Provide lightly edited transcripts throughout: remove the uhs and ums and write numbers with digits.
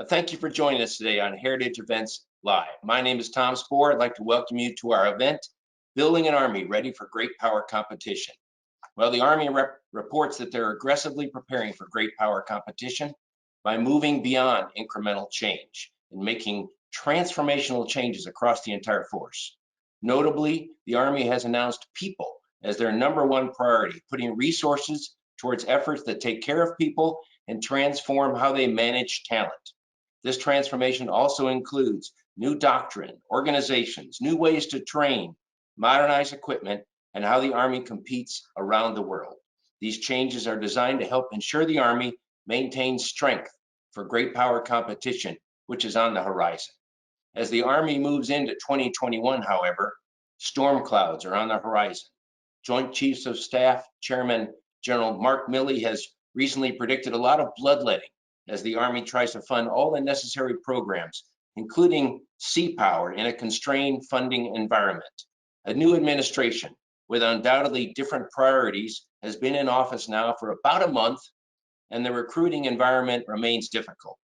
Thank you for joining us today on Heritage Events Live. My name is Tom Spohr. I'd like to welcome you to our event, Building an Army Ready for Great Power Competition. Well, the Army reports that they're aggressively preparing for great power competition by moving beyond incremental change and making transformational changes across the entire force. Notably, the Army has announced people as their #1 priority, putting resources towards efforts that take care of people and transform how they manage talent. This transformation also includes new doctrine, organizations, new ways to train, modernize equipment, and how the Army competes around the world. These changes are designed to help ensure the Army maintains strength for great power competition, which is on the horizon. As the Army moves into 2021, however, storm clouds are on the horizon. Joint Chiefs of Staff Chairman General Mark Milley has recently predicted a lot of bloodletting as the Army tries to fund all the necessary programs, including sea power in a constrained funding environment. A new administration with undoubtedly different priorities has been in office now for about a month, and the recruiting environment remains difficult.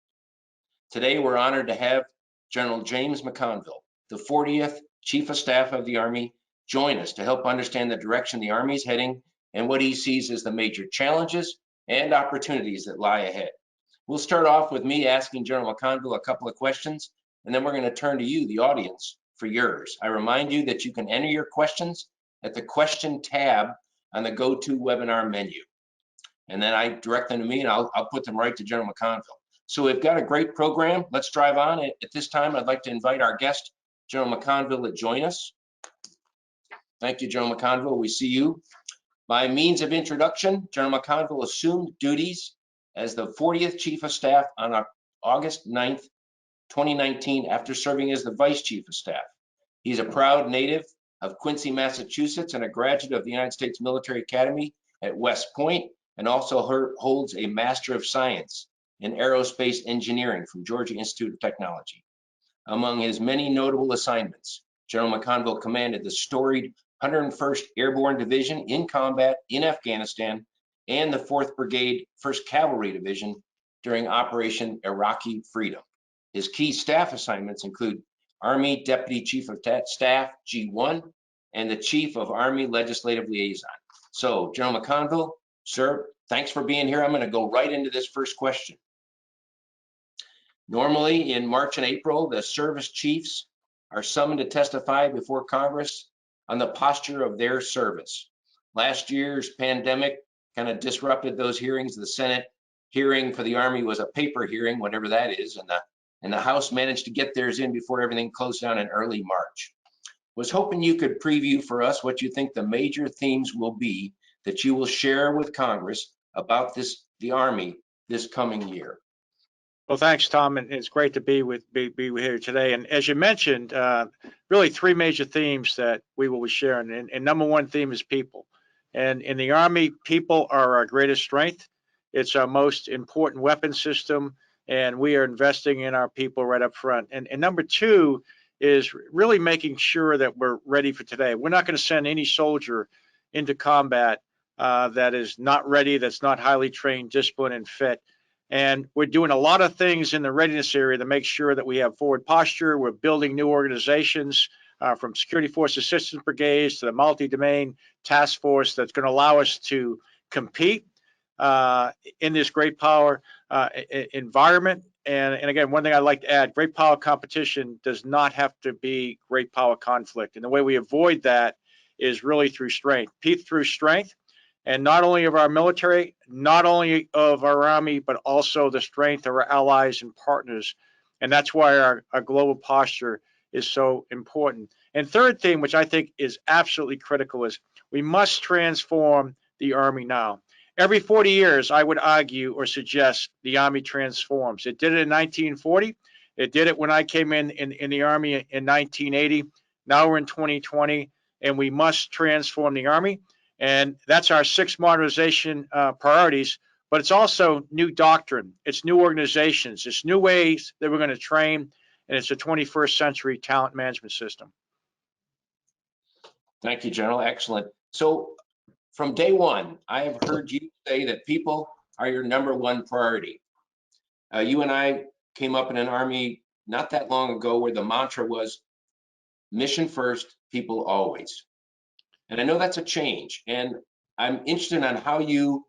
Today, we're honored to have General James McConville, the 40th Chief of Staff of the Army, join us to help understand the direction the Army is heading and what he sees as the major challenges and opportunities that lie ahead. We'll start off with me asking General McConville a couple of questions, and then we're going to turn to you, the audience, for yours. I remind you that you can enter your questions at the question tab on the GoToWebinar menu. And then I direct them to me and I'll put them right to General McConville. So we've got a great program. Let's drive on. At this time, I'd like to invite our guest, General McConville, to join us. Thank you, General McConville. We see you. By means of introduction, General McConville assumed duties as the 40th Chief of Staff on August 9th, 2019, after serving as the Vice Chief of Staff. He's a proud native of Quincy, Massachusetts, and a graduate of the United States Military Academy at West Point, and also holds a Master of Science in Aerospace Engineering from Georgia Institute of Technology. Among his many notable assignments, General McConville commanded the storied 101st Airborne Division in combat in Afghanistan and the 4th Brigade 1st Cavalry Division during Operation Iraqi Freedom. His key staff assignments include Army Deputy Chief of Staff G1 and the Chief of Army Legislative Liaison. So, General McConville, sir, thanks for being here. I'm going to go right into this first question. Normally, in March and April, the service chiefs are summoned to testify before Congress on the posture of their service. Last year's pandemic kind of disrupted those hearings. The Senate hearing for the Army was a paper hearing, whatever that is, and the House managed to get theirs in before everything closed down in early March. Was hoping you could preview for us what you think the major themes will be that you will share with Congress about the Army this coming year. Well, thanks, Tom, and it's great to be here today. And as you mentioned, really three major themes that we will be sharing. And #1 theme is people. And in the Army, people are our greatest strength. It's our most important weapon system, and we are investing in our people right up front. And #2 is really making sure that we're ready for today. We're not going to send any soldier into combat that is not ready, that's not highly trained, disciplined, and fit. And we're doing a lot of things in the readiness area to make sure that we have forward posture. We're building new organizations from Security Force Assistance Brigades to the Multidomain Task Force that's going to allow us to compete in this great power environment. And again, one thing I'd like to add, great power competition does not have to be great power conflict. And the way we avoid that is really through strength, through strength. And not only of our military, not only of our Army, but also the strength of our allies and partners. And that's why our global posture is so important. And third theme, which I think is absolutely critical, is we must transform the Army now. Every 40 years, I would argue or suggest the Army transforms. It did it in 1940. It did it when I came in the Army in 1980. Now we're in 2020, and we must transform the Army. And that's our 6 modernization priorities, but it's also new doctrine, it's new organizations, it's new ways that we're going to train, and it's a 21st century talent management system. Thank you, General. Excellent. So from day one, I have heard you say that people are your #1 priority. You and I came up in an Army not that long ago where the mantra was mission first, people always. And I know that's a change, and I'm interested on how you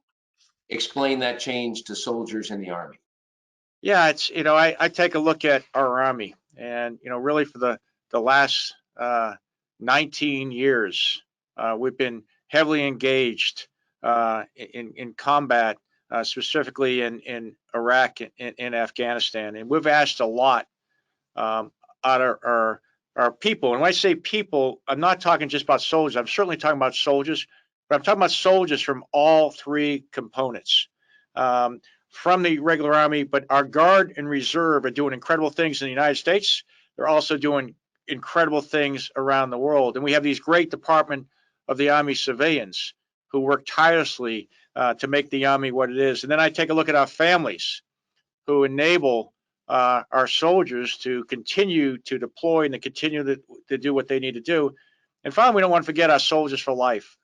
explain that change to soldiers in the Army. Yeah, it's, I take a look at our Army, and, really for the last 19 years, we've been heavily engaged in combat, specifically in Iraq and in Afghanistan. And we've asked a lot out of our people. And when I say people, I'm not talking just about soldiers. I'm certainly talking about soldiers, but I'm talking about soldiers from all three components. From the regular Army, but our Guard and Reserve are doing incredible things in the United States. They're also doing incredible things around the world. And we have these great Department of the Army civilians who work tirelessly to make the Army what it is. And then I take a look at our families who enable our soldiers to continue to deploy and to continue to do what they need to do. And finally, we don't want to forget our soldiers for life,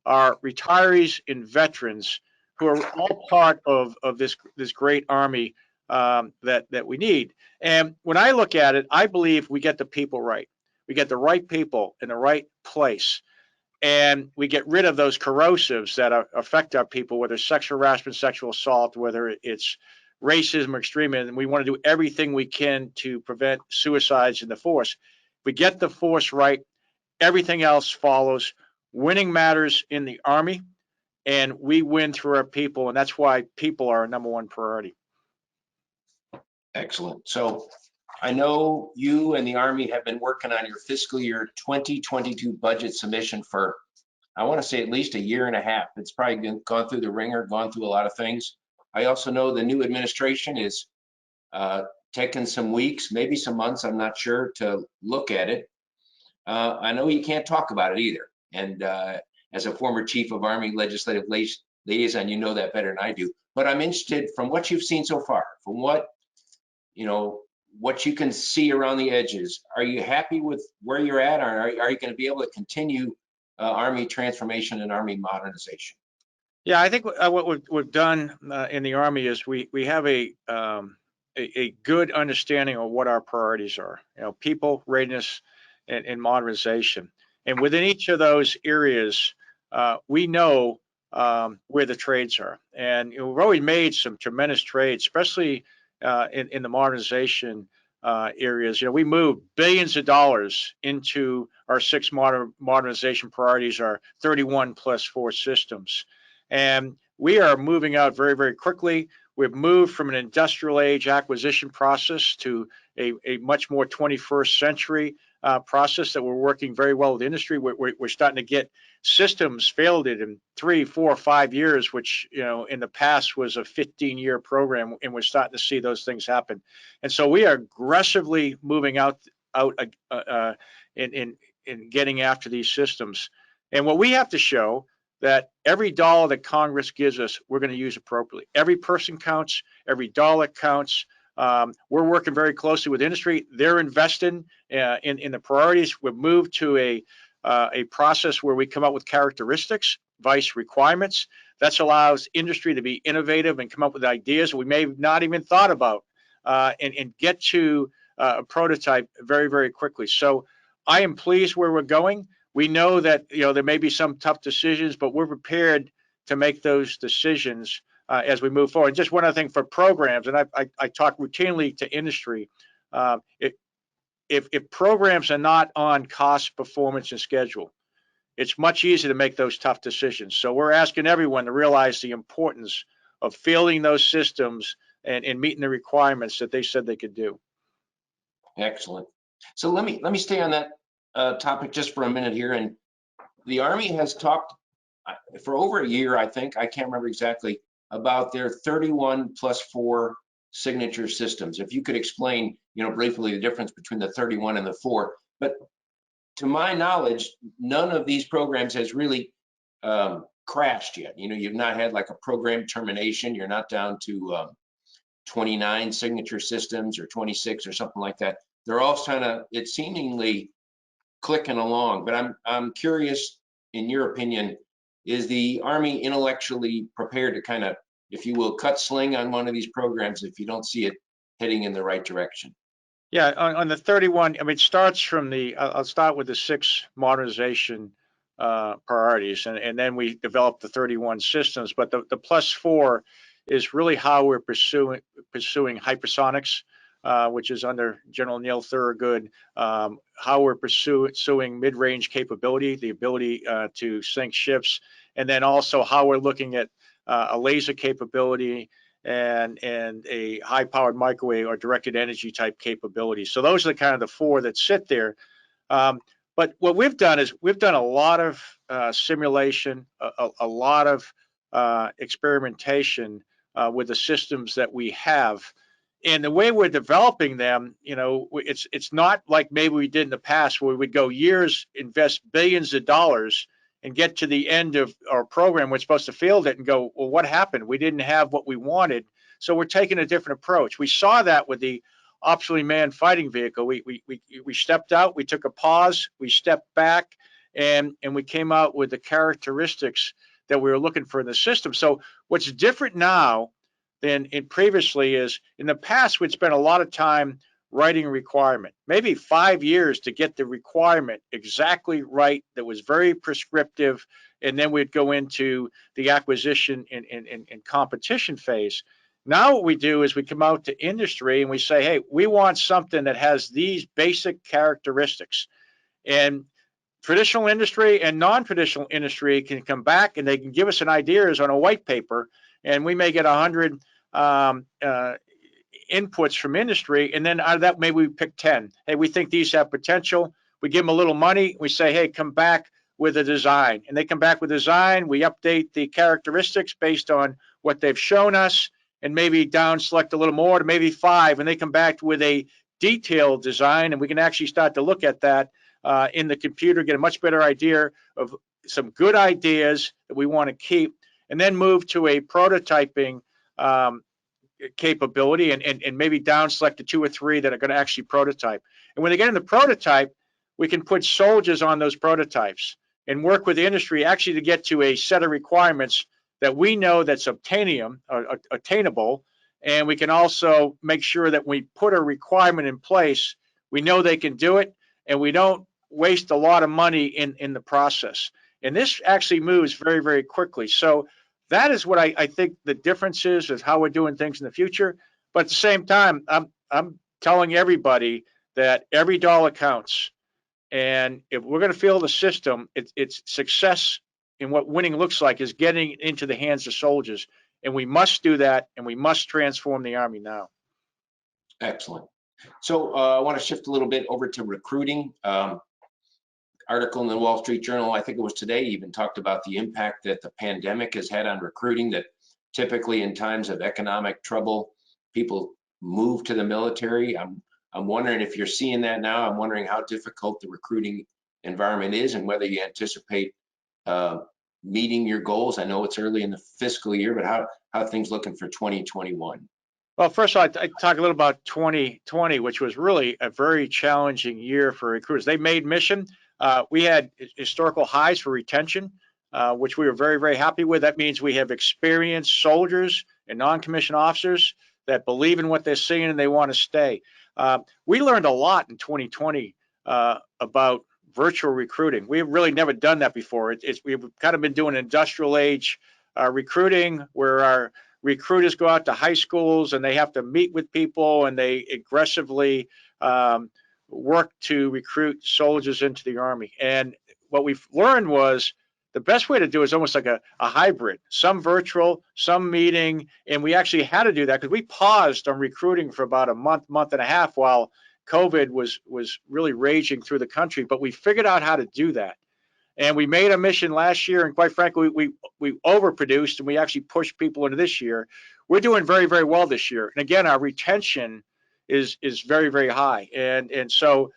our retirees and veterans who are all part of this great Army that we need. And when I look at it, I believe we get the people right. We get the right people in the right place. And we get rid of those corrosives that affect our people, whether it's sexual harassment, sexual assault, whether it's racism or extremism. We want to do everything we can to prevent suicides in the force. If we get the force right, everything else follows. Winning matters in the Army, and we win through our people, and that's why people are our number one priority. Excellent. So I know you and the Army have been working on your fiscal year 2022 budget submission for, I want to say, at least a year and a half. It's probably gone through the ringer, gone through a lot of things. I also know the new administration is taking some weeks, maybe some months, I'm not sure, to look at it. I know you can't talk about it either. And as a former chief of Army legislative liaison, you know that better than I do. But I'm interested from what you've seen so far, from what you can see around the edges. Are you happy with where you're at, or are you going to be able to continue Army transformation and Army modernization? Yeah, I think what we've done in the Army is we have a good understanding of what our priorities are. People, readiness, and modernization. And within each of those areas, we know where the trades are. And we've already made some tremendous trades, especially in the modernization areas. We moved billions of dollars into our six modernization priorities, our 31 plus 4 systems. And we are moving out very, very quickly. We've moved from an industrial age acquisition process to a much more 21st century process that we're working very well with industry. We're starting to get systems fielded in 3, 4, 5 years, which in the past was a 15-year program, and we're starting to see those things happen. And so we are aggressively moving out in getting after these systems. And what we have to show that every dollar that Congress gives us, we're going to use appropriately. Every person counts, every dollar counts. We're working very closely with industry. They're investing in the priorities. We've moved to a process where we come up with characteristics, vice requirements. That allows industry to be innovative and come up with ideas we may have not even thought about and get to a prototype very, very quickly. So I am pleased where we're going. We know that there may be some tough decisions, but we're prepared to make those decisions as we move forward. Just one other thing for programs, and I talk routinely to industry. If programs are not on cost, performance, and schedule, it's much easier to make those tough decisions. So we're asking everyone to realize the importance of fielding those systems and meeting the requirements that they said they could do. Excellent. So let me stay on that topic just for a minute here. And the Army has talked for over a year, I think, I can't remember exactly, about their 31 plus 4 signature systems. If you could explain, briefly the difference between the 31 and the 4. But to my knowledge, none of these programs has really crashed yet. You've not had like a program termination. You're not down to 29 signature systems or 26 or something like that. They're all it's seemingly clicking along. But I'm curious, in your opinion, is the Army intellectually prepared to kind of, if you will, cut sling on one of these programs if you don't see it heading in the right direction? Yeah, on the 31, I mean, it starts from I'll start with the 6 modernization priorities, and then we develop the 31 systems. But the +4 is really how we're pursuing hypersonics, which is under General Neil Thurgood. How we're pursuing mid-range capability, the ability to sink ships, and then also how we're looking at a laser capability and a high-powered microwave or directed energy type capability. So those are the kind of the 4 that sit there. But what we've done is we've done a lot of simulation, a lot of experimentation with the systems that we have. And the way we're developing them, it's not like maybe we did in the past where we'd go years, invest billions of dollars, and get to the end of our program. We're supposed to field it and go, well, what happened? We didn't have what we wanted. So we're taking a different approach. We saw that with the optionally manned fighting vehicle. We stepped out, we took a pause, we stepped back, and we came out with the characteristics that we were looking for in the system. So what's different now than previously is, in the past, we'd spent a lot of time writing a requirement, maybe 5 years to get the requirement exactly right, that was very prescriptive, and then we'd go into the acquisition and competition phase. Now what we do is we come out to industry and we say, hey, we want something that has these basic characteristics. And traditional industry and non-traditional industry can come back and they can give us an ideas on a white paper, and we may get 100 inputs from industry, and then out of that, maybe we pick 10. Hey, we think these have potential. We give them a little money. We say, hey, come back with a design. And they come back with design. We update the characteristics based on what they've shown us, and maybe down select a little more to maybe 5. And they come back with a detailed design, and we can actually start to look at that in the computer, get a much better idea of some good ideas that we want to keep, and then move to a prototyping capability, and maybe down select the 2 or 3 that are going to actually prototype. And when they get in the prototype, we can put soldiers on those prototypes and work with the industry actually to get to a set of requirements that we know that's attainable. And we can also make sure that we put a requirement in place, we know they can do it, and we don't waste a lot of money in the process. And this actually moves very, very quickly. So that is what I think the difference is how we're doing things in the future. But at the same time, I'm telling everybody that every dollar counts. And if we're going to field the system, it's success in what winning looks like is getting into the hands of soldiers. And we must do that, and we must transform the Army now. Excellent. So I want to shift a little bit over to recruiting. Article in the Wall Street Journal, I think it was today, even talked about the impact that the pandemic has had on recruiting, that typically in times of economic trouble, people move to the military. I'm wondering if you're seeing that now. I'm wondering how difficult the recruiting environment is and whether you anticipate meeting your goals. I know it's early in the fiscal year, but how are things looking for 2021? Well, first of all, I talk a little about 2020, which was really a very challenging year for recruiters. They made mission. We had historical highs for retention, which we were very, very happy with. That means we have experienced soldiers and non-commissioned officers that believe in what they're seeing and they want to stay. We learned a lot in 2020 about virtual recruiting. We've really never done that before. We've kind of been doing industrial age recruiting, where our recruiters go out to high schools and they have to meet with people and they aggressively work to recruit soldiers into the Army. And what we've learned was the best way to do it is almost like a hybrid, some virtual, some meeting. And we actually had to do that because we paused on recruiting for about a month and a half while COVID was really raging through the country. But we figured out how to do that. And we made a mission last year, and quite frankly, we overproduced, and we actually pushed people into this year. We're doing very, very well this year. And again, our retention is very, very high. And so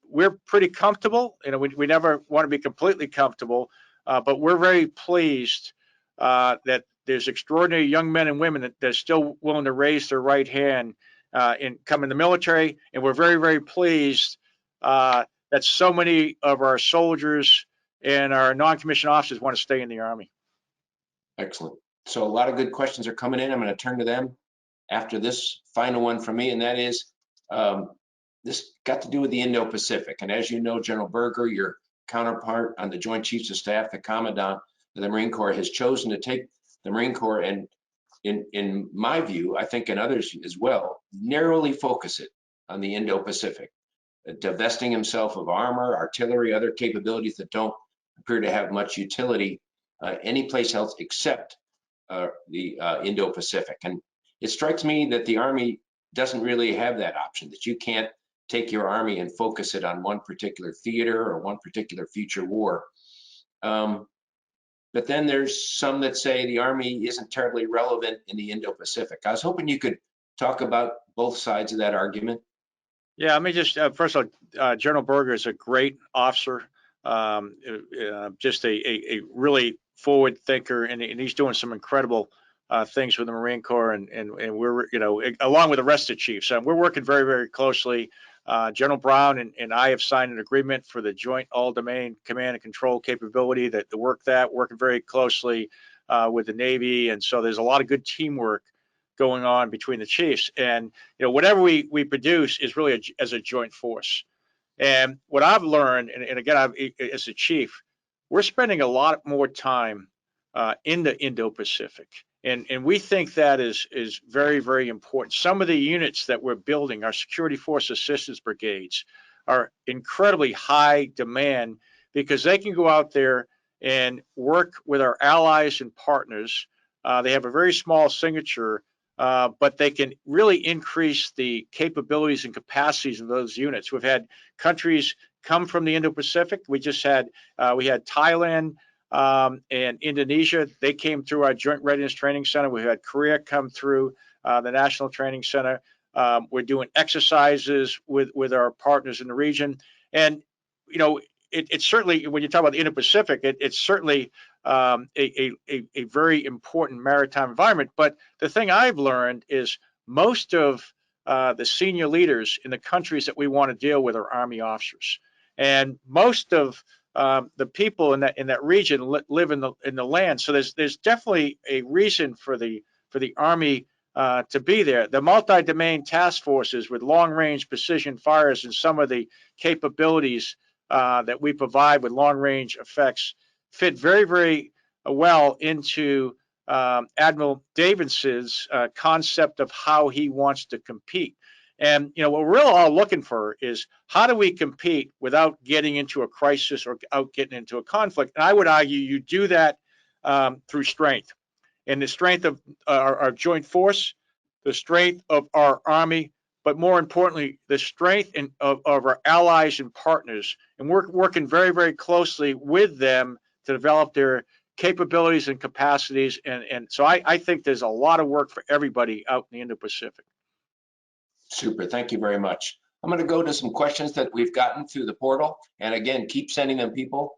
we're pretty comfortable. We never want to be completely comfortable, but we're very pleased that there's extraordinary young men and women that are still willing to raise their right hand and come in the military. And we're very, very pleased that so many of our soldiers and our non-commissioned officers want to stay in the Army. Excellent. So a lot of good questions are coming in. I'm going to turn to them. after this final one from me, and that is this got to do with the Indo-Pacific. And as you know, General Berger, your counterpart on the Joint Chiefs of Staff, the Commandant of the Marine Corps, has chosen to take the Marine Corps and, in my view, I think in others as well, narrowly focus it on the Indo-Pacific, divesting himself of armor, artillery, other capabilities that don't appear to have much utility anyplace else except the Indo-Pacific. And it strikes me that the Army doesn't really have that option, that you can't take your Army and focus it on one particular theater or one particular future war. But then there's some that say the Army isn't terribly relevant in the Indo-Pacific. I was hoping you could talk about both sides of that argument. Yeah, let me just, first of all, General Berger is a great officer, just a really forward thinker, and he's doing some incredible things with the Marine Corps, and we're, along with the rest of the chiefs. We're working very, very closely. General Brown and I have signed an agreement for the joint all-domain command and control capability working very closely with the Navy. And so there's a lot of good teamwork going on between the chiefs. And, whatever we produce is really as a joint force. And what I've learned, and again, as a chief, we're spending a lot more time in the Indo-Pacific. And we think that is very, very important. Some of the units that we're building, our security force assistance brigades, are incredibly high demand because they can go out there and work with our allies and partners. They have a very small signature, but they can really increase the capabilities and capacities of those units. We've had countries come from the Indo-Pacific. We had Thailand and Indonesia. They came through our Joint Readiness Training Center. We had Korea come through the National Training Center. We're doing exercises with our partners in the region. And, it's certainly, when you talk about the Indo-Pacific, it's certainly a very important maritime environment. But the thing I've learned is most of the senior leaders in the countries that we want to deal with are Army officers. And most of the people in that region live in the land. So there's definitely a reason for the Army to be there. The multi-domain task forces with long-range precision fires and some of the capabilities that we provide with long-range effects fit very, very well into Admiral Davidson's concept of how he wants to compete. And what we're all looking for is how do we compete without getting into a crisis or without getting into a conflict? And I would argue you do that through strength, and the strength of our joint force, the strength of our Army, but more importantly, the strength of our allies and partners. And we're working very, very closely with them to develop their capabilities and capacities. And so I think there's a lot of work for everybody out in the Indo-Pacific. Super, thank you very much. I'm going to go to some questions that we've gotten through the portal. And again, keep sending them, people.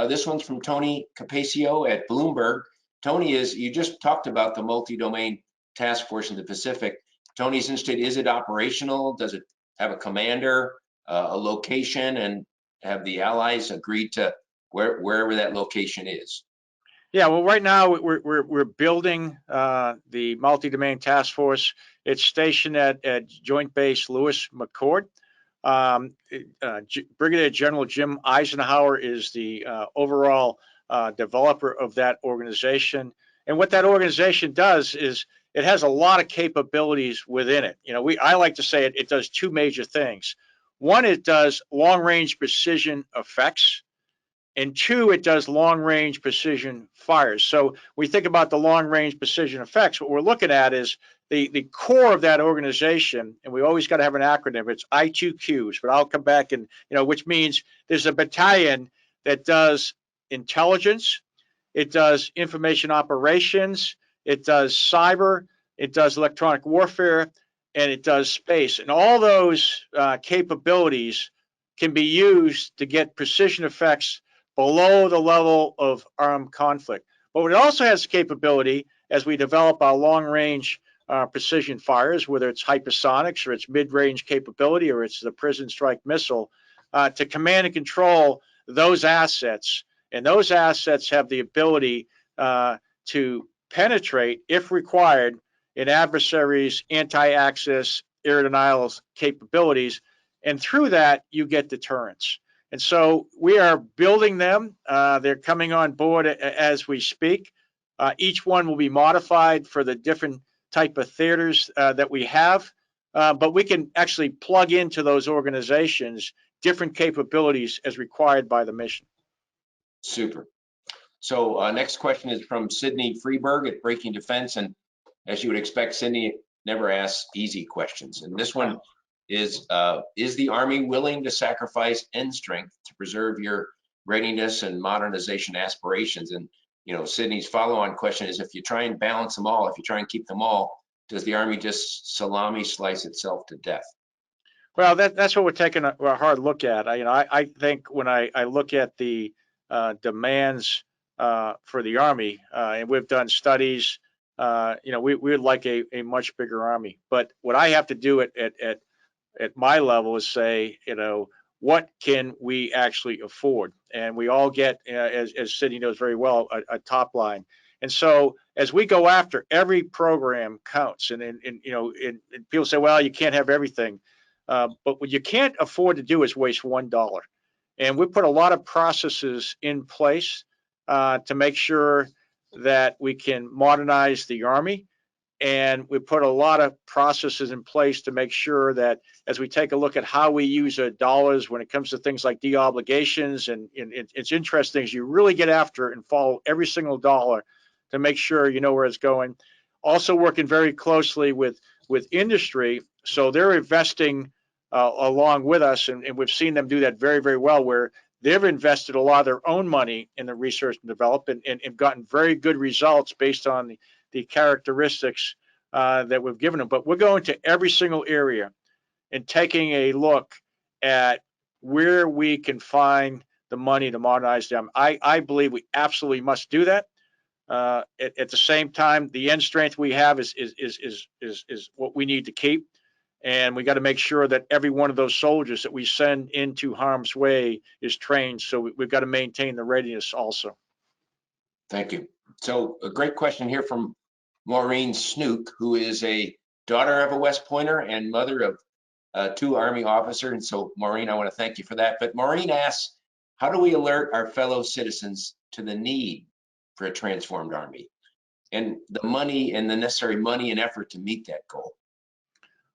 This one's from Tony Capacio at Bloomberg. Tony, you just talked about the multi-domain task force in the Pacific. Tony's interested, is it operational? Does it have a commander, a location, and have the allies agreed to wherever that location is? Yeah, well, right now we're building the multi-domain task force. It's stationed at Joint Base Lewis McChord. Brigadier General Jim Eisenhower is the overall developer of that organization. And what that organization does is it has a lot of capabilities within it. I like to say it does two major things. One, it does long-range precision effects. And two, it does long-range precision fires. So we think about the long-range precision effects. What we're looking at is the core of that organization, and we always got to have an acronym. It's I2Qs, but I'll come back and, which means there's a battalion that does intelligence, it does information operations, it does cyber, it does electronic warfare, and it does space. And all those capabilities can be used to get precision effects below the level of armed conflict. But it also has the capability, as we develop our long-range precision fires, whether it's hypersonics or it's mid-range capability or it's the precision strike missile, to command and control those assets. And those assets have the ability to penetrate, if required, an adversary's anti-access air denial capabilities. And through that, you get deterrence. And so we are building them. They're coming on board as we speak. Each one will be modified for the different type of theaters that we have. But we can actually plug into those organizations different capabilities as required by the mission. Super. So next question is from Sydney Freeberg at Breaking Defense. And as you would expect, Sydney never asks easy questions. And this one is the Army willing to sacrifice end strength to preserve your readiness and modernization aspirations? And, you know, Sydney's follow-on question is, if you try and balance them all, if you try and keep them all, does the Army just salami slice itself to death? Well, that's what we're taking a hard look at. I think when I look at the demands for the Army, and we've done studies, we would like a much bigger Army. But what I have to do at my level is say, what can we actually afford? And we all get, as Sydney knows very well, a top line. And so as we go after, every program counts. And people say, well, you can't have everything. But what you can't afford to do is waste $1. And we put a lot of processes in place to make sure that we can modernize the Army. And we put a lot of processes in place to make sure that as we take a look at how we use our dollars when it comes to things like de-obligations, and it's interesting as you really get after and follow every single dollar to make sure you know where it's going. Also working very closely with industry, so they're investing along with us, and we've seen them do that very, very well, where they've invested a lot of their own money in the research and development and gotten very good results based on the characteristics that we've given them. But we're going to every single area and taking a look at where we can find the money to modernize them. I believe we absolutely must do that. At the same time, the end strength we have is what we need to keep. And we got to make sure that every one of those soldiers that we send into harm's way is trained. So we've got to maintain the readiness also. Thank you. So a great question here from Maureen Snook, who is a daughter of a West Pointer and mother of 2 Army officers. And so Maureen, I want to thank you for that. But Maureen asks, how do we alert our fellow citizens to the need for a transformed Army and the money and the necessary money and effort to meet that goal?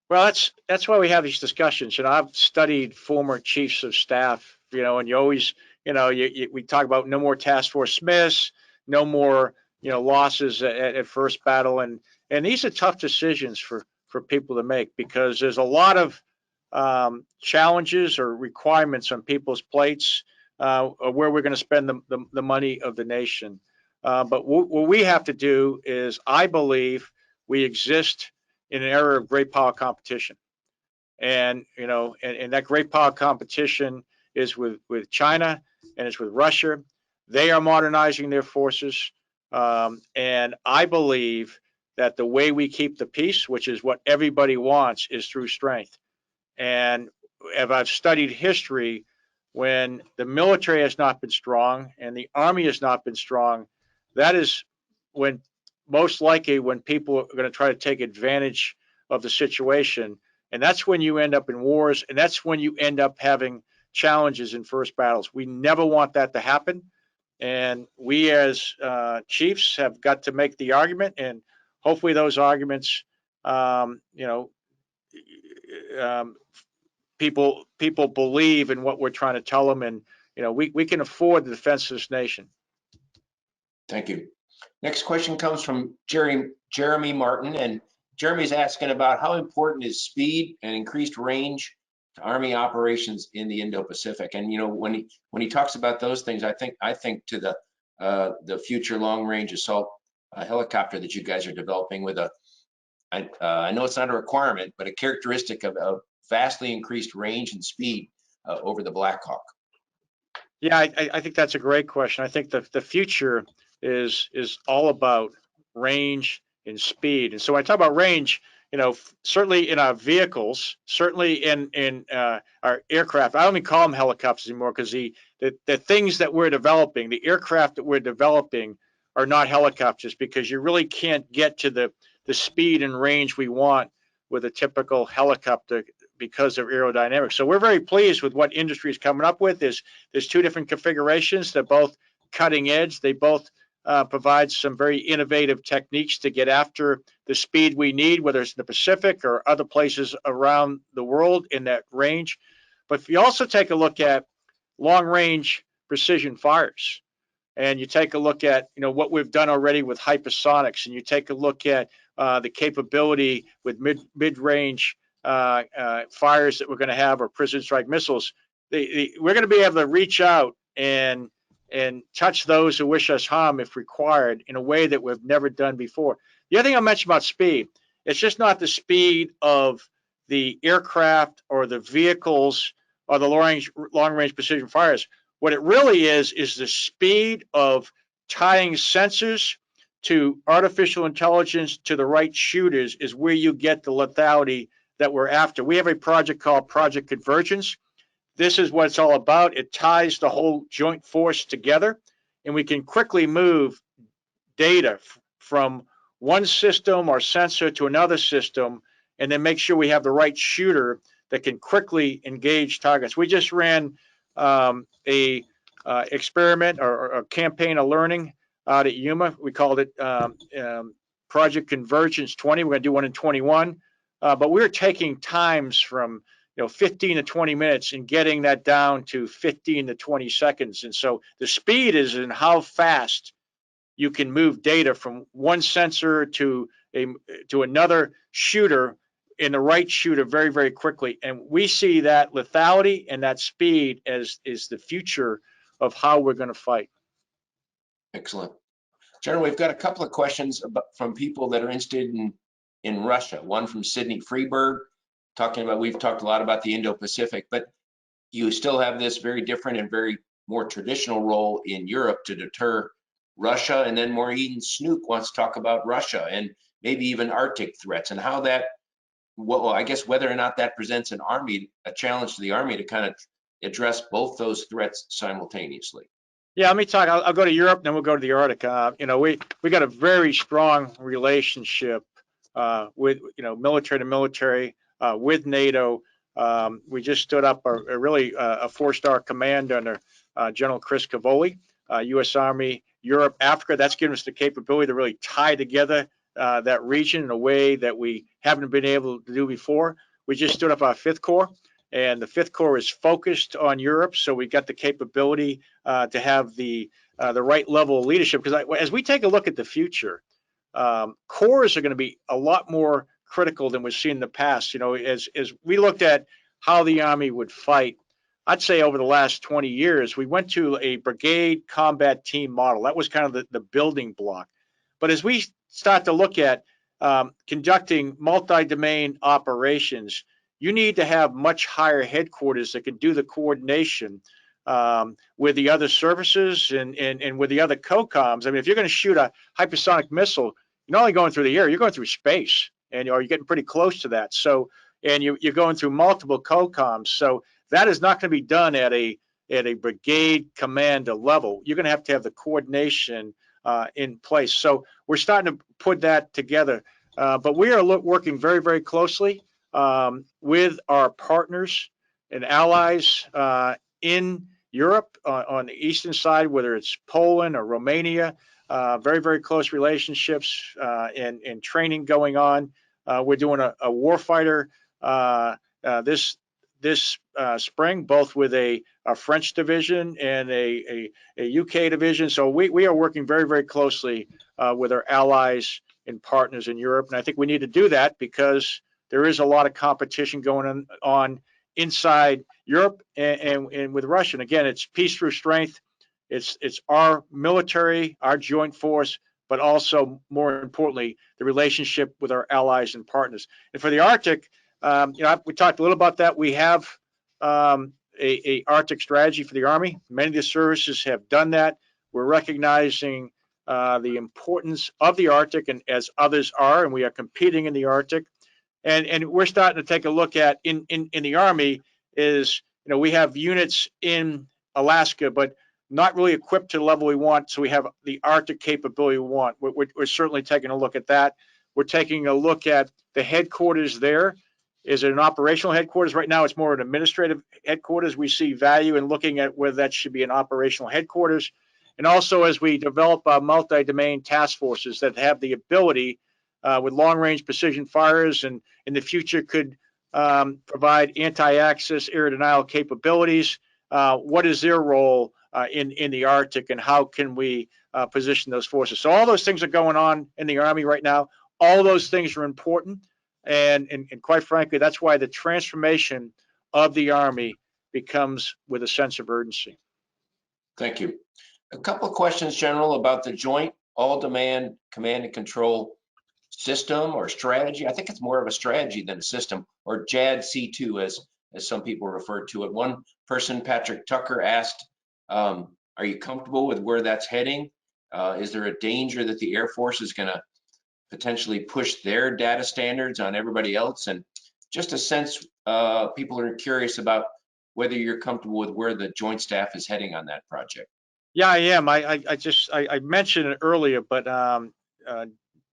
Well, that's why we have these discussions. I've studied former chiefs of staff, and you always, we talk about no more task force Smiths, no more, losses at first battle. And these are tough decisions for people to make, because there's a lot of challenges or requirements on people's plates where we're going to spend the money of the nation. But what we have to do is, I believe we exist in an era of great power competition. And, and that great power competition is with China, and it's with Russia. They are modernizing their forces. And I believe that the way we keep the peace, which is what everybody wants, is through strength. And if I've studied history, when the military has not been strong and the Army has not been strong, that is when most likely when people are going to try to take advantage of the situation. And that's when you end up in wars, and that's when you end up having challenges in first battles. We never want that to happen. And we as chiefs have got to make the argument, and hopefully those arguments, people believe in what we're trying to tell them, and we can afford the defense of this nation. Thank you. Next question comes from Jeremy Martin, and Jeremy's asking about how important is speed and increased range to Army operations in the Indo-Pacific. And when he talks about those things, I think to the future long-range assault helicopter that you guys are developing with I know it's not a requirement, but a characteristic of vastly increased range and speed over the Black Hawk. Yeah, I think that's a great question. I think the future is all about range and speed. And so when I talk about range, certainly in our vehicles, certainly in our aircraft. I don't even call them helicopters anymore, because the things that we're developing, the aircraft that we're developing, are not helicopters, because you really can't get to the the speed and range we want with a typical helicopter because of aerodynamics. So we're very pleased with what industry is coming up with. There's two different configurations. They're both cutting edge. They both provide some very innovative techniques to get after the speed we need, whether it's in the Pacific or other places around the world in that range. But if you also take a look at long-range precision fires, and you take a look at what we've done already with hypersonics, and you take a look at the capability with mid-range fires that we're going to have, or precision strike missiles, we're going to be able to reach out and touch those who wish us harm if required in a way that we've never done before. The other thing I mentioned about speed, it's just not the speed of the aircraft or the vehicles or the long-range precision fires. What it really is the speed of tying sensors to artificial intelligence to the right shooters is where you get the lethality that we're after. We have a project called Project Convergence. This is what it's all about. It ties the whole joint force together, and we can quickly move data from one system or sensor to another system, and then make sure we have the right shooter that can quickly engage targets. We just ran a experiment or a campaign of learning out at Yuma. We called it Project Convergence 20. We're going to do one in 21. But we're taking times from 15 to 20 minutes and getting that down to 15 to 20 seconds. And so the speed is in how fast you can move data from one sensor to another shooter in the right shooter very, very quickly. And we see that lethality and that speed as is the future of how we're going to fight. Excellent. General, we've got a couple of questions from people that are interested in Russia. One from Sydney Freeberg, we've talked a lot about the Indo-Pacific, but you still have this very different and very more traditional role in Europe to deter Russia. And then Maureen Snook wants to talk about Russia and maybe even Arctic threats and how that, well, I guess whether or not that presents a challenge to the Army to kind of address both those threats simultaneously. Yeah, let me talk. I'll go to Europe, then we'll go to the Arctic. We got a very strong relationship with military to military with NATO. We just stood up a four-star command under General Chris Cavoli, U.S. Army, Europe, Africa. That's given us the capability to really tie together that region in a way that we haven't been able to do before. We just stood up our 5th Corps. And the 5th Corps is focused on Europe, so we got the capability to have the right level of leadership. Because as we take a look at the future, corps are going to be a lot more critical than we've seen in the past. As we looked at how the Army would fight, I'd say over the last 20 years, we went to a brigade combat team model. That was kind of the building block. But as we start to look at conducting multi-domain operations, you need to have much higher headquarters that can do the coordination with the other services and with the other COCOMs. I mean, if you're going to shoot a hypersonic missile, you're not only going through the air, you're going through space, or you're getting pretty close to that. So, and you're going through multiple COCOMs. So that is not going to be done at a brigade commander level. You're going to have the coordination in place. So we're starting to put that together. But we are working very, very closely with our partners and allies in Europe on the eastern side, whether it's Poland or Romania. Very, very close relationships and training going on. We're doing a warfighter this spring, both with a French division and a UK division. So we are working very, very closely with our allies and partners in Europe. And I think we need to do that because there is a lot of competition going on inside Europe and with Russia. And again, it's peace through strength. It's our military, our joint force, but also more importantly, the relationship with our allies and partners. And for the Arctic, we talked a little about that. We have a Arctic strategy for the Army. Many of the services have done that. We're recognizing the importance of the Arctic, and as others are, and we are competing in the Arctic. And we're starting to take a look at in the Army is, we have units in Alaska, but not really equipped to the level we want. So we have the Arctic capability we want. We're certainly taking a look at that. We're taking a look at the headquarters there. Is it an operational headquarters? Right now, it's more an administrative headquarters. We see value in looking at whether that should be an operational headquarters. And also, as we develop multi-domain task forces that have the ability with long-range precision fires and in the future could provide anti-access, air denial capabilities, what is their role in the Arctic, and how can we position those forces? So all those things are going on in the Army right now. All those things are important. And quite frankly, that's why the transformation of the Army becomes with a sense of urgency. Thank you. A couple of questions, General, about the Joint All-Domain Command and Control system or strategy. I think it's more of a strategy than a system, or JAD-C2 as some people refer to it. One person, Patrick Tucker, asked, are you comfortable with where that's heading? Is there a danger that the Air Force is going to potentially push their data standards on everybody else? And just a sense, people are curious about whether you're comfortable with where the Joint Staff is heading on that project. Yeah, I am. I mentioned it earlier, but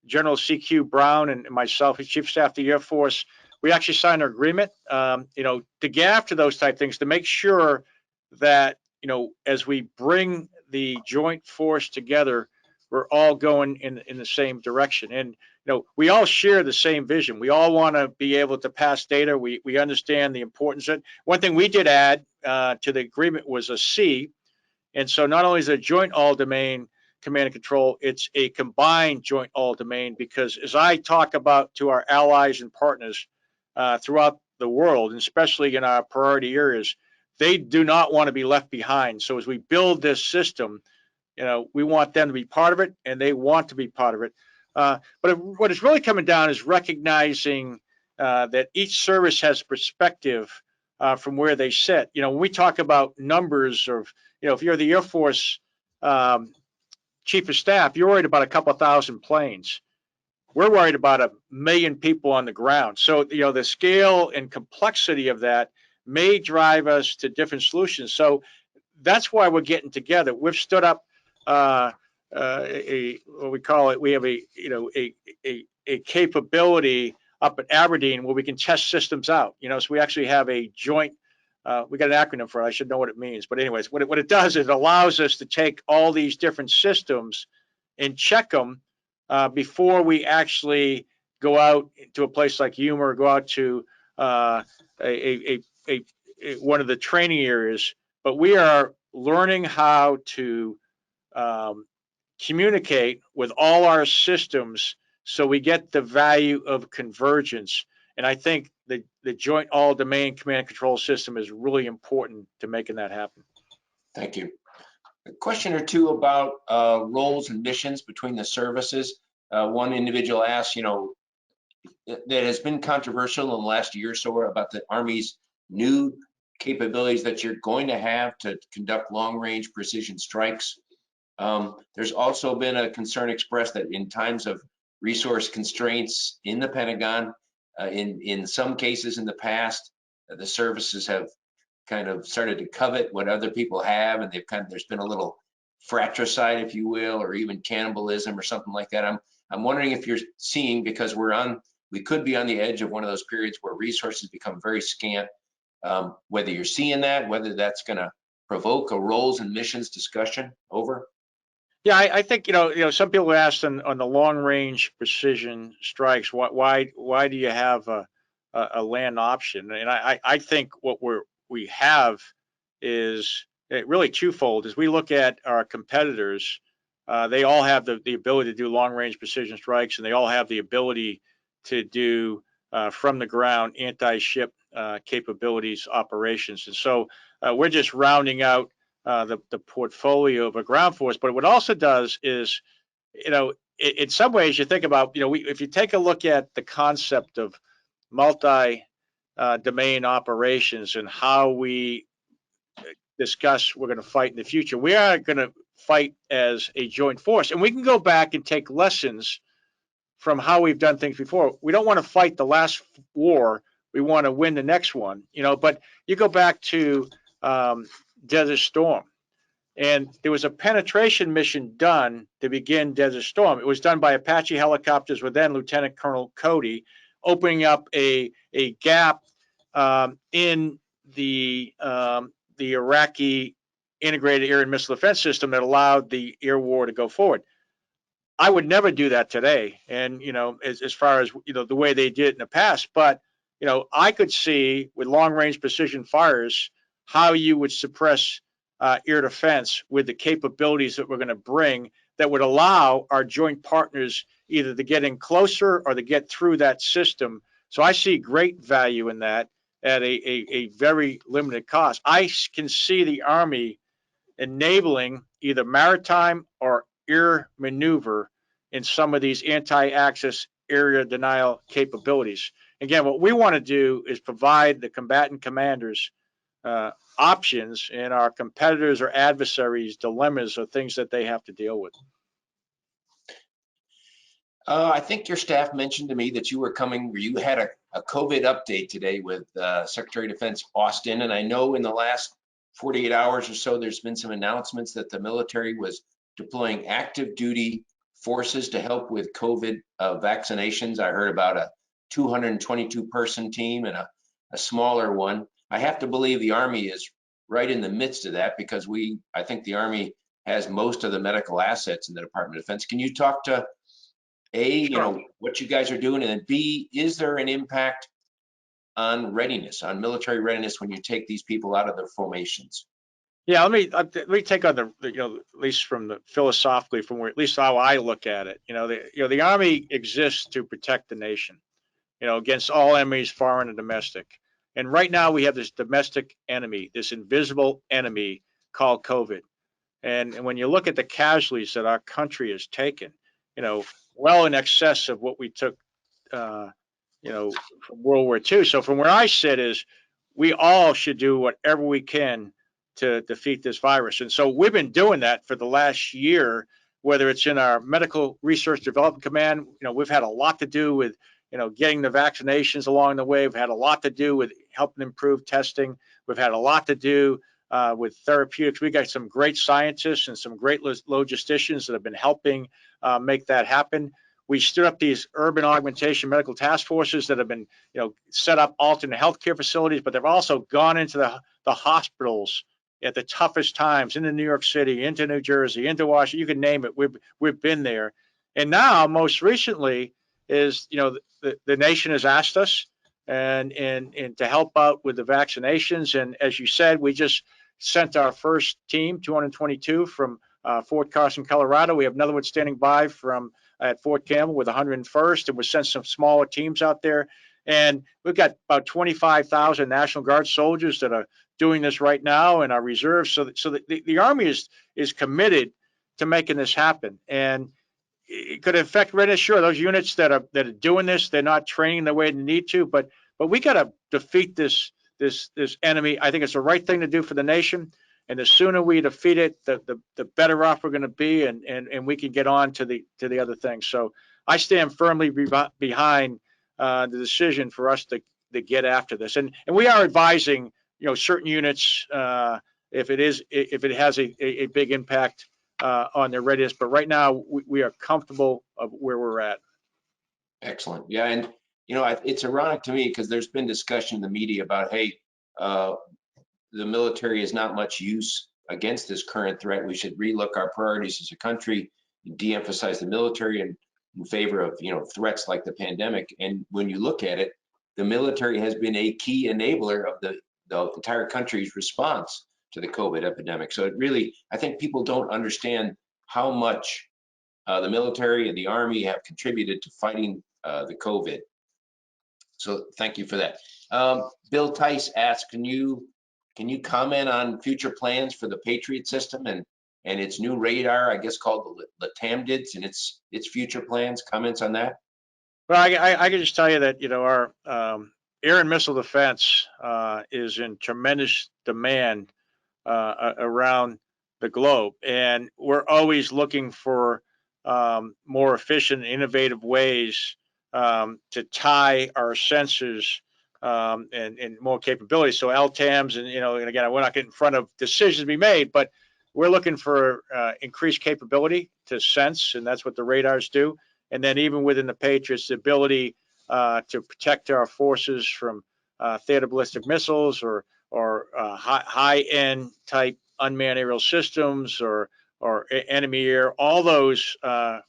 General C.Q. Brown and myself, as Chief of Staff of the Air Force, we actually signed an agreement, to get after those type things, to make sure that, as we bring the joint force together, we're all going in the same direction. And, we all share the same vision. We all want to be able to pass data. We understand the importance of it. One thing we did add to the agreement was a C. And so not only is it a joint all-domain command and control, it's a combined joint all-domain, because as I talk about to our allies and partners throughout the world, and especially in our priority areas, they do not want to be left behind. So as we build this system, we want them to be part of it, and they want to be part of it. But what is really coming down is recognizing that each service has perspective from where they sit. When we talk about numbers of, if you're the Air Force Chief of Staff, you're worried about a couple thousand planes. We're worried about 1 million people on the ground. So, the scale and complexity of that may drive us to different solutions. So that's why we're getting together. We've stood up what we call it. We have a capability up at Aberdeen where we can test systems out. So we actually have a joint. We got an acronym for it. I should know what it means. But anyways, what it does is it allows us to take all these different systems and check them before we actually go out to a place like Yuma or go out to one of the training areas. But we are learning how to communicate with all our systems so we get the value of convergence. And I think the joint all-domain command and control system is really important to making that happen. Thank you. A question or two about roles and missions between the services. One individual asked, that has been controversial in the last year or so about the Army's new capabilities that you're going to have to conduct long-range precision strikes. There's also been a concern expressed that in times of resource constraints in the Pentagon, in some cases in the past, the services have kind of started to covet what other people have, and there's been a little fratricide, if you will, or even cannibalism or something like that. I'm wondering if you're seeing, because we could be on the edge of one of those periods where resources become very scant, whether you're seeing that, whether that's going to provoke a roles and missions discussion. Over. Yeah, I think some people asked on the long range precision strikes, why do you have a land option? And I think what we have is really twofold. As we look at our competitors, they all have the ability to do long range precision strikes, and they all have the ability to do from the ground anti-ship capabilities operations. And so we're just rounding out the portfolio of a ground force. But what it also does is, in some ways you think about, if you take a look at the concept of multi-domain operations and how we discuss we're going to fight in the future, we are going to fight as a joint force. And we can go back and take lessons from how we've done things before. We don't want to fight the last war. We want to win the next one, but you go back to Desert Storm. And there was a penetration mission done to begin Desert Storm. It was done by Apache helicopters with then Lieutenant Colonel Cody, opening up a gap in the Iraqi integrated air and missile defense system that allowed the air war to go forward. I would never do that today. And, as far as, the way they did it in the past, but, I could see with long range precision fires how you would suppress air defense with the capabilities that we're going to bring that would allow our joint partners either to get in closer or to get through that system. So I see great value in that at a very limited cost. I can see the Army enabling either maritime or air maneuver in some of these anti-access area denial capabilities. Again, what we want to do is provide the combatant commanders options, and our competitors or adversaries dilemmas or things that they have to deal with. I think your staff mentioned to me that you had a COVID update today with Secretary of Defense Austin, and I know in the last 48 hours or so, there's been some announcements that the military was deploying active duty forces to help with COVID vaccinations. I heard about a 222 person team and a smaller one. I have to believe the Army is right in the midst of that because I think the Army has most of the medical assets in the Department of Defense. Can you talk to A, Sure. what you guys are doing, and then B, is there an impact on readiness, on military readiness when you take these people out of their formations? Yeah, let me take on at least from the philosophically from where at least how I look at it. The Army exists to protect the nation, against all enemies, foreign and domestic. And right now we have this domestic enemy, this invisible enemy called COVID. And when you look at the casualties that our country has taken, well in excess of what we took, from World War II. So from where I sit is we all should do whatever we can to defeat this virus. And so we've been doing that for the last year, whether it's in our Medical Research Development Command. We've had a lot to do with, getting the vaccinations along the way. We've had a lot to do with helping improve testing. We've had a lot to do with therapeutics. We got some great scientists and some great logisticians that have been helping make that happen. We stood up these urban augmentation medical task forces that have been, set up alternate healthcare facilities, but they've also gone into the hospitals at the toughest times, into New York City, into New Jersey, into Washington, you can name it. We've been there. And now, most recently, is the nation has asked us and to help out with the vaccinations. And as you said, we just sent our first team, 222, from Fort Carson, Colorado. We have another one standing by from at Fort Campbell with 101st, and we sent some smaller teams out there. And we've got about 25,000 National Guard soldiers that are doing this right now in our reserves. So the Army is committed to making this happen. And it could affect readiness. Sure, those units that are doing this, they're not training the way they need to, but we got to defeat this enemy. I think it's the right thing to do for the nation. And the sooner we defeat it, the better off we're going to be, and we can get on to the other things. So I stand firmly behind the decision for us to get after this. And we are advising, certain units if it has a big impact on their readiness. But right now we are comfortable of where we're at. Excellent. Yeah, and it's ironic to me because there's been discussion in the media about, hey, the military is not much use against this current threat. We should relook our priorities as a country, de-emphasize the military in favor of threats like the pandemic. And when you look at it, the military has been a key enabler of the entire country's response to the COVID epidemic. So it really, I think people don't understand how much the military and the Army have contributed to fighting the COVID. So thank you for that. Bill Tice asks, can you comment on future plans for the Patriot system and its new radar, I guess called the TAMDIDS, and its future plans? Comments on that? Well, I can just tell you that our air and missile defense is in tremendous demand around the globe, and we're always looking for more efficient, innovative ways to tie our sensors and more capabilities. So LTAMs, and again, we're not getting in front of decisions to be made, but we're looking for increased capability to sense, and that's what the radars do. And then even within the Patriots, the ability to protect our forces from theater ballistic missiles or high-end type unmanned aerial systems or enemy air. All those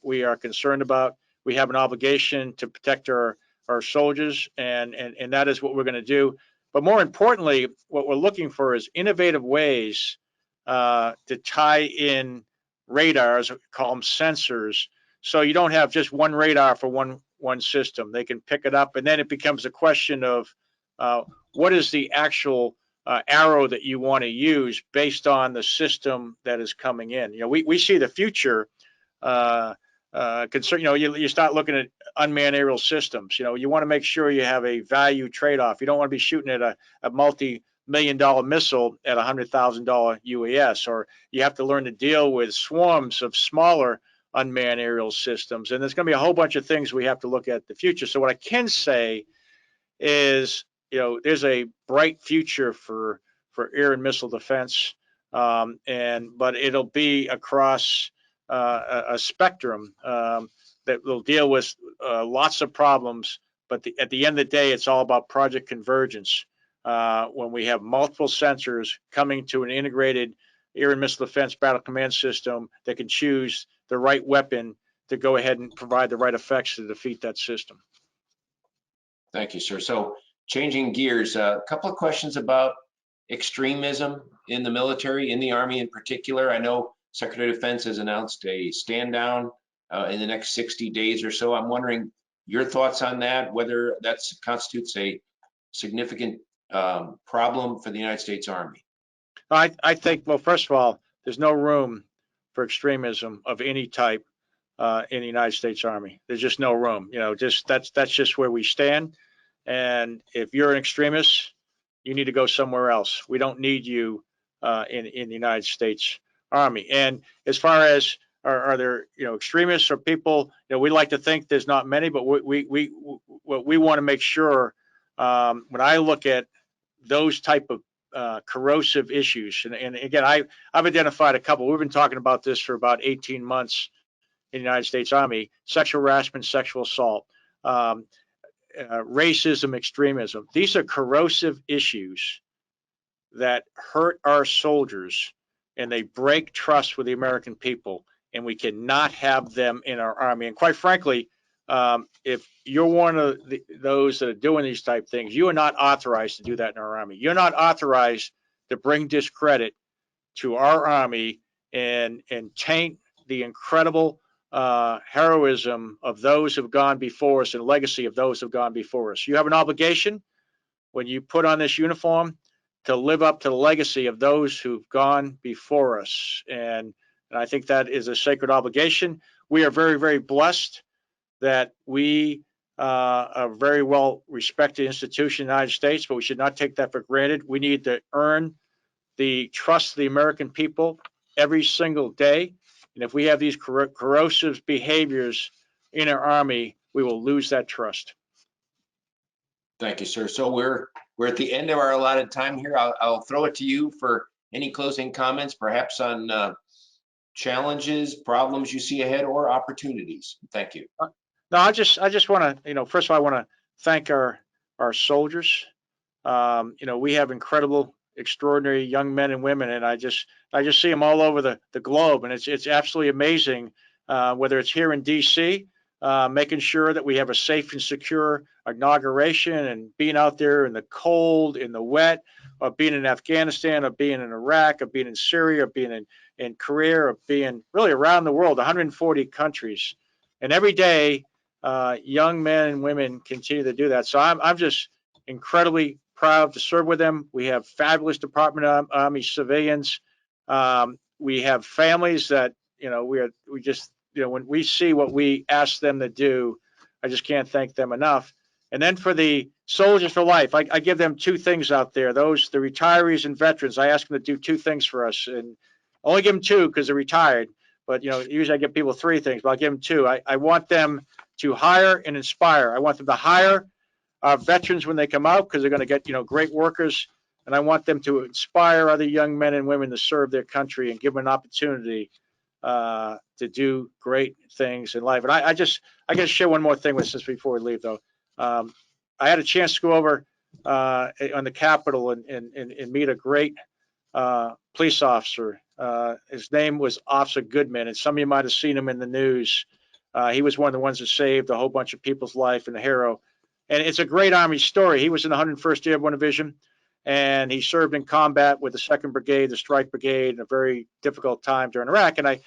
we are concerned about. We have an obligation to protect our soldiers, and that is what we're going to do. But more importantly, what we're looking for is innovative ways to tie in radars, call them sensors, so you don't have just one radar for one system. They can pick it up, and then it becomes a question of what is the actual arrow that you want to use based on the system that is coming in. You know, we see the future concern. You know, you start looking at unmanned aerial systems. You know, you want to make sure you have a value trade-off. You don't want to be shooting at a multi-million-dollar missile at $100,000 UAS, or you have to learn to deal with swarms of smaller unmanned aerial systems. And there's going to be a whole bunch of things we have to look at in the future. So what I can say is, you know, there's a bright future for air and missile defense, but it'll be across a spectrum that will deal with lots of problems. But at the end of the day, it's all about project convergence. When we have multiple sensors coming to an integrated air and missile defense battle command system that can choose the right weapon to go ahead and provide the right effects to defeat that system. Thank you, sir. So changing gears, a couple of questions about extremism in the military, in the Army in particular. I know Secretary of Defense has announced a stand down in the next 60 days or so. I'm wondering your thoughts on that, whether that constitutes a significant problem for the United States Army. I think, well, first of all, there's no room for extremism of any type in the United States Army. There's just no room. You know, just that's just where we stand. And if you're an extremist, you need to go somewhere else. We don't need you in the United States Army. And as far as are there, you know, extremists or people, you know, we like to think there's not many, but we want to make sure when I look at those type of corrosive issues, and again, I've identified a couple. We've been talking about this for about 18 months in the United States Army: sexual harassment, sexual assault, racism, extremism. These are corrosive issues that hurt our soldiers, and they break trust with the American people, and we cannot have them in our Army. And quite frankly, if you're one of those that are doing these type things, you are not authorized to do that in our Army. You're not authorized to bring discredit to our Army and taint the incredible heroism of those who have gone before us and legacy of those who have gone before us. You have an obligation when you put on this uniform to live up to the legacy of those who've gone before us. And I think that is a sacred obligation. We are very, very blessed that we are a very well respected institution in the United States, but we should not take that for granted. We need to earn the trust of the American people every single day. And if we have these corrosive behaviors in our Army, we will lose that trust. Thank you, sir. So we're at the end of our allotted time here. I'll throw it to you for any closing comments, perhaps on challenges, problems you see ahead, or opportunities. Thank you. No, I just want to, you know, first of all, I want to thank our soldiers. You know, we have incredible, extraordinary young men and women, and I just see them all over the globe, and it's absolutely amazing. Whether it's here in D.C., making sure that we have a safe and secure inauguration, and being out there in the cold, in the wet, or being in Afghanistan, or being in Iraq, or being in Syria, or being in Korea, or being really around the world, 140 countries, and every day. Young men and women continue to do that. So I'm just incredibly proud to serve with them. We have fabulous Department of Army civilians. We have families that, you know, we just, you know, when we see what we ask them to do, I just can't thank them enough. And then for the soldiers for life, I give them two things out there. The retirees and veterans, I ask them to do two things for us, and I only give them two because they're retired. But, you know, usually I give people three things, but I'll give them two. I want them to hire and inspire. I want them to hire our veterans when they come out, because they're going to get, you know, great workers and I want them to inspire other young men and women to serve their country and give them an opportunity to do great things in life. And I got to share one more thing with this before we leave, though. I had a chance to go over on the Capitol and meet a great police officer. His name was Officer Goodman, and some of you might have seen him in the news. He was one of the ones that saved a whole bunch of people's life and a hero. And it's a great Army story. He was in the 101st Airborne Division, and he served in combat with the 2nd Brigade, the Strike Brigade, in a very difficult time during Iraq. And I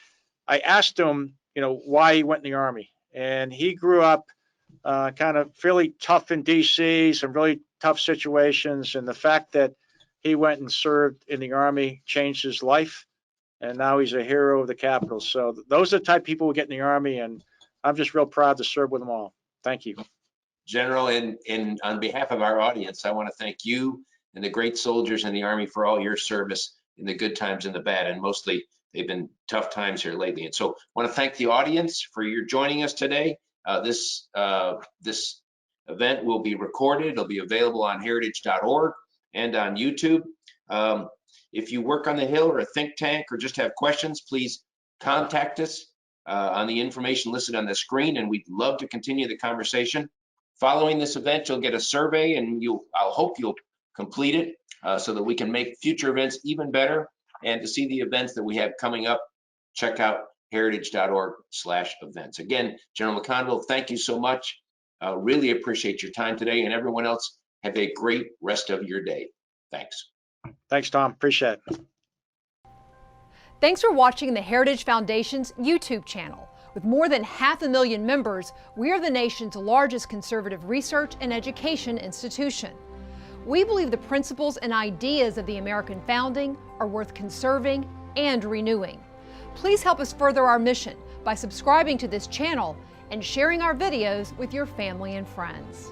asked him, why he went in the Army. And he grew up kind of fairly tough in D.C., some really tough situations. And the fact that he went and served in the Army changed his life. And now he's a hero of the Capitol. So those are the type of people who get in the Army. And I'm just real proud to serve with them all. Thank you. General, and on behalf of our audience, I want to thank you and the great soldiers in the Army for all your service in the good times and the bad. And mostly they've been tough times here lately. And so I want to thank the audience for your joining us today. This event will be recorded. It'll be available on heritage.org and on YouTube. If you work on the Hill or a think tank or just have questions, please contact us on the information listed on the screen, and we'd love to continue the conversation. Following this event, you'll get a survey, and I'll hope you'll complete it so that we can make future events even better. And to see the events that we have coming up, check out heritage.org/events. Again, General McConville, thank you so much. Really appreciate your time today, and everyone else, have a great rest of your day. Thanks. Thanks, Tom. Appreciate it. Thanks for watching the Heritage Foundation's YouTube channel. With more than 500,000 members, we are the nation's largest conservative research and education institution. We believe the principles and ideas of the American founding are worth conserving and renewing. Please help us further our mission by subscribing to this channel and sharing our videos with your family and friends.